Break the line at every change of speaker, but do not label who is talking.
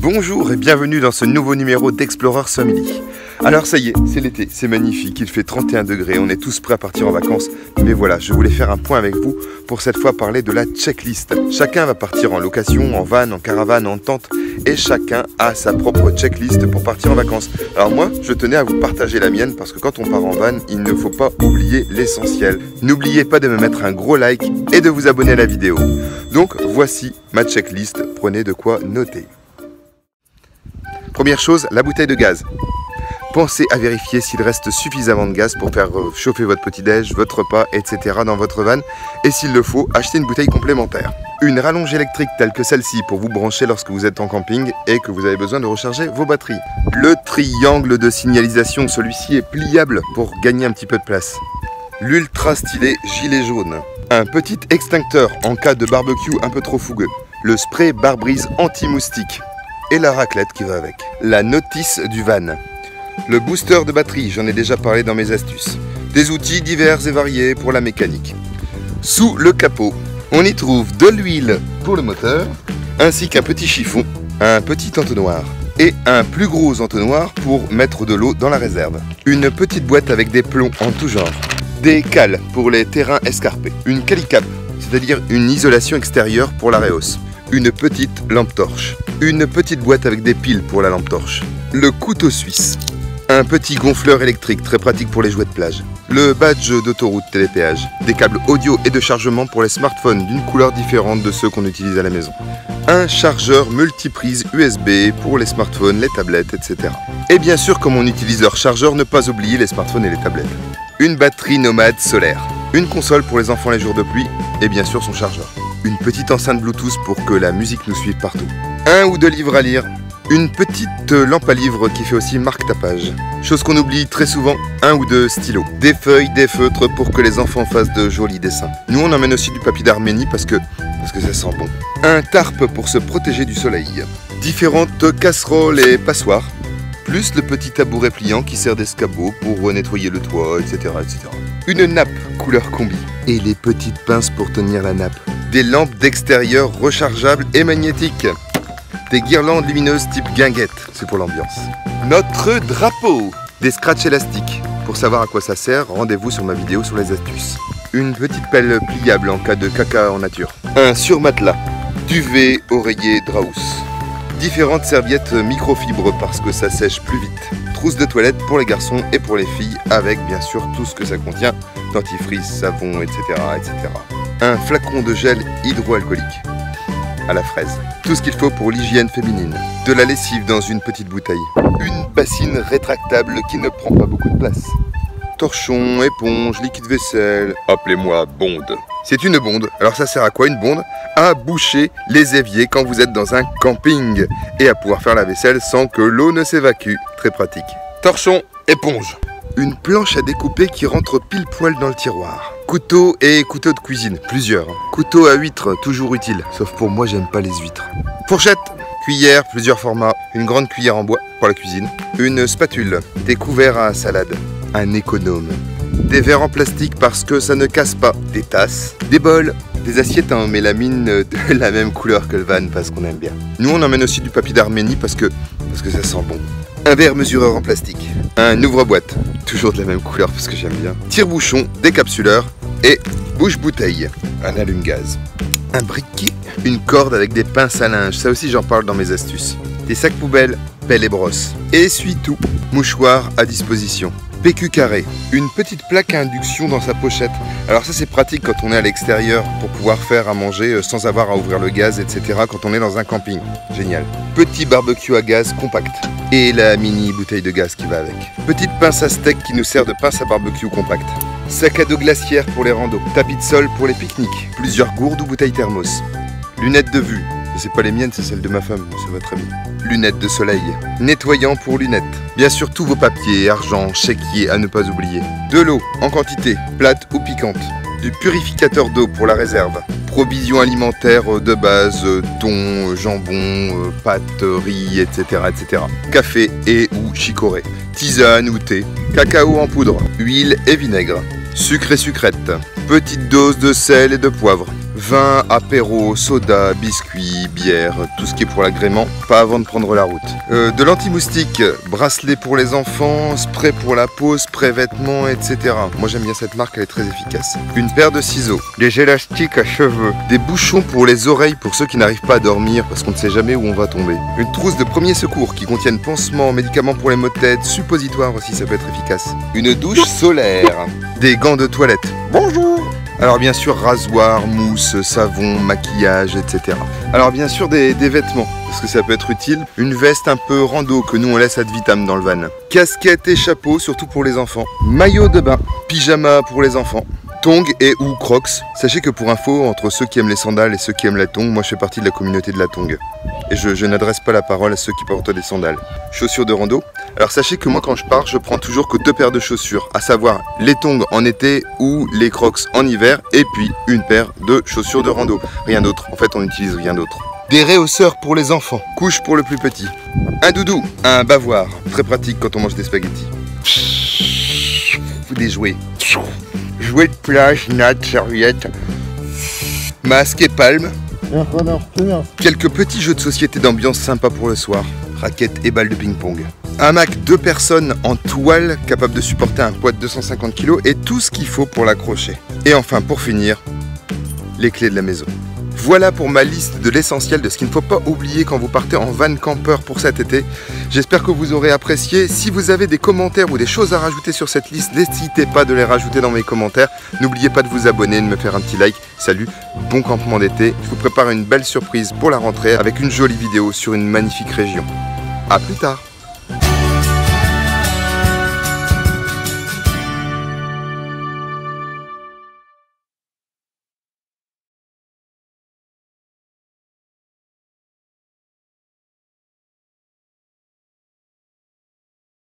Bonjour et bienvenue dans ce nouveau numéro d'Explorers Family. Alors ça y est, c'est l'été, c'est magnifique, il fait 31 degrés, on est tous prêts à partir en vacances. Mais voilà, je voulais faire un point avec vous pour cette fois parler de la checklist. Chacun va partir en location, en van, en caravane, en tente et chacun a sa propre checklist pour partir en vacances. Alors moi, je tenais à vous partager la mienne parce que quand on part en van, il ne faut pas oublier l'essentiel. N'oubliez pas de me mettre un gros like et de vous abonner à la vidéo. Donc voici ma checklist, prenez de quoi noter. Première chose, la bouteille de gaz. Pensez à vérifier s'il reste suffisamment de gaz pour faire chauffer votre petit-déj, votre repas, etc. dans votre van. Et s'il le faut, achetez une bouteille complémentaire. Une rallonge électrique telle que celle-ci pour vous brancher lorsque vous êtes en camping et que vous avez besoin de recharger vos batteries. Le triangle de signalisation, celui-ci est pliable pour gagner un petit peu de place. L'ultra stylé gilet jaune. Un petit extincteur en cas de barbecue un peu trop fougueux. Le spray pare-brise anti-moustique. Et la raclette qui va avec. La notice du van. Le booster de batterie, j'en ai déjà parlé dans mes astuces. Des outils divers et variés pour la mécanique. Sous le capot, on y trouve de l'huile pour le moteur, ainsi qu'un petit chiffon, un petit entonnoir et un plus gros entonnoir pour mettre de l'eau dans la réserve. Une petite boîte avec des plombs en tout genre. Des cales pour les terrains escarpés. Une calicap, c'est-à-dire une isolation extérieure pour la réhausse. Une petite lampe torche. Une petite boîte avec des piles pour la lampe torche. Le couteau suisse. Un petit gonfleur électrique très pratique pour les jouets de plage. Le badge d'autoroute télépéage. Des câbles audio et de chargement pour les smartphones d'une couleur différente de ceux qu'on utilise à la maison. Un chargeur multiprise USB pour les smartphones, les tablettes, etc. Et bien sûr, comme on utilise leur chargeur, ne pas oublier les smartphones et les tablettes. Une batterie nomade solaire. Une console pour les enfants les jours de pluie et bien sûr son chargeur. Une petite enceinte Bluetooth pour que la musique nous suive partout. Un ou deux livres à lire. Une petite lampe à livre qui fait aussi marque-tapage. Chose qu'on oublie très souvent, un ou deux stylos. Des feuilles, des feutres pour que les enfants fassent de jolis dessins. Nous on emmène aussi du papier d'Arménie parce que ça sent bon. Un tarp pour se protéger du soleil. Différentes casseroles et passoires. Plus le petit tabouret pliant qui sert d'escabeau pour nettoyer le toit, etc., etc. Une nappe couleur combi. Et les petites pinces pour tenir la nappe. Des lampes d'extérieur rechargeables et magnétiques. Des guirlandes lumineuses type guinguette, c'est pour l'ambiance. Notre drapeau. Des scratchs élastiques. Pour savoir à quoi ça sert, rendez-vous sur ma vidéo sur les astuces. Une petite pelle pliable en cas de caca en nature. Un surmatelas. Duvet, oreiller, draus. Différentes serviettes microfibres parce que ça sèche plus vite. Trousse de toilette pour les garçons et pour les filles avec bien sûr tout ce que ça contient. Dentifrice, savon, etc., etc. Un flacon de gel hydroalcoolique à la fraise. Tout ce qu'il faut pour l'hygiène féminine. De la lessive dans une petite bouteille. Une bassine rétractable qui ne prend pas beaucoup de place. Torchon, éponge, liquide vaisselle. Appelez-moi bonde. C'est une bonde. Alors ça sert à quoi une bonde? À boucher les éviers quand vous êtes dans un camping et à pouvoir faire la vaisselle sans que l'eau ne s'évacue. Très pratique. Torchon, éponge. Une planche à découper qui rentre pile poil dans le tiroir. Couteau et couteau de cuisine, plusieurs. Couteau à huîtres, toujours utile. Sauf pour moi, j'aime pas les huîtres. Fourchette, cuillère, plusieurs formats. Une grande cuillère en bois pour la cuisine. Une spatule, des couverts à salade. Un économe. Des verres en plastique parce que ça ne casse pas. Des tasses, des bols, des assiettes en mélamine de la même couleur que le van parce qu'on aime bien. Nous, on emmène aussi du papier d'Arménie parce que ça sent bon. Un verre mesureur en plastique. Un ouvre-boîte, toujours de la même couleur parce que j'aime bien. Tire-bouchon, décapsuleur et bouche-bouteille. Un allume-gaz. Un briquet. Une corde avec des pinces à linge, ça aussi j'en parle dans mes astuces. Des sacs poubelles, pelle et brosse. Essuie-tout. Mouchoir à disposition. PQ carré, une petite plaque à induction dans sa pochette. Alors ça c'est pratique quand on est à l'extérieur pour pouvoir faire à manger sans avoir à ouvrir le gaz, etc. quand on est dans un camping. Génial. Petit barbecue à gaz compact. Et la mini bouteille de gaz qui va avec. Petite pince à steak qui nous sert de pince à barbecue compact. Sac à dos glaciaire pour les randos. Tapis de sol pour les pique-niques. Plusieurs gourdes ou bouteilles thermos. Lunettes de vue. C'est pas les miennes, c'est celles de ma femme, ça va très bien. Lunettes de soleil. Nettoyant pour lunettes. Bien sûr tous vos papiers, argent, chéquier à ne pas oublier. De l'eau en quantité, plate ou piquante. Du purificateur d'eau pour la réserve. Provisions alimentaires de base, thon, jambon, pâtes, riz, etc., etc. Café et ou chicorée. Tisane ou thé. Cacao en poudre. Huile et vinaigre. Sucre et sucrète. Petite dose de sel et de poivre. Vin, apéro, soda, biscuits, bière, tout ce qui est pour l'agrément, pas avant de prendre la route. De l'anti-moustique, bracelet pour les enfants, spray pour la peau, spray vêtements, etc. Moi j'aime bien cette marque, elle est très efficace. Une paire de ciseaux, des élastiques à cheveux, des bouchons pour les oreilles pour ceux qui n'arrivent pas à dormir parce qu'on ne sait jamais où on va tomber. Une trousse de premier secours qui contiennent pansements, médicaments pour les maux de tête, suppositoires aussi, ça peut être efficace. Une douche solaire, des gants de toilette. Bonjour! Alors bien sûr rasoir, mousse, savon, maquillage, etc. Alors bien sûr des vêtements, parce que ça peut être utile. Une veste un peu rando que nous on laisse ad vitam dans le van. Casquette et chapeau, surtout pour les enfants. Maillot de bain, pyjama pour les enfants. Tongs et ou crocs. Sachez que pour info, entre ceux qui aiment les sandales et ceux qui aiment la tongue, moi je fais partie de la communauté de la tongue. Et je n'adresse pas la parole à ceux qui portent des sandales. Chaussures de rando. Alors sachez que moi quand je pars, je prends toujours que 2 paires de chaussures, à savoir les tongs en été ou les crocs en hiver, et puis une paire de chaussures de rando. Rien d'autre, en fait on n'utilise rien d'autre. Des réhausseurs pour les enfants, couches pour le plus petit. Un doudou, un bavoir, très pratique quand on mange des spaghettis. Des jouets. Jouets de plage, nattes, serviettes, masque et palme. Quelques petits jeux de société d'ambiance sympas pour le soir. Raquettes et balles de ping-pong. Un Mac 2 personnes en toile capable de supporter un poids de 250 kg et tout ce qu'il faut pour l'accrocher. Et enfin pour finir, les clés de la maison. Voilà pour ma liste de l'essentiel de ce qu'il ne faut pas oublier quand vous partez en van camper pour cet été. J'espère que vous aurez apprécié. Si vous avez des commentaires ou des choses à rajouter sur cette liste, n'hésitez pas de les rajouter dans mes commentaires. N'oubliez pas de vous abonner, de me faire un petit like. Salut, bon campement d'été. Je vous prépare une belle surprise pour la rentrée avec une jolie vidéo sur une magnifique région. A plus tard.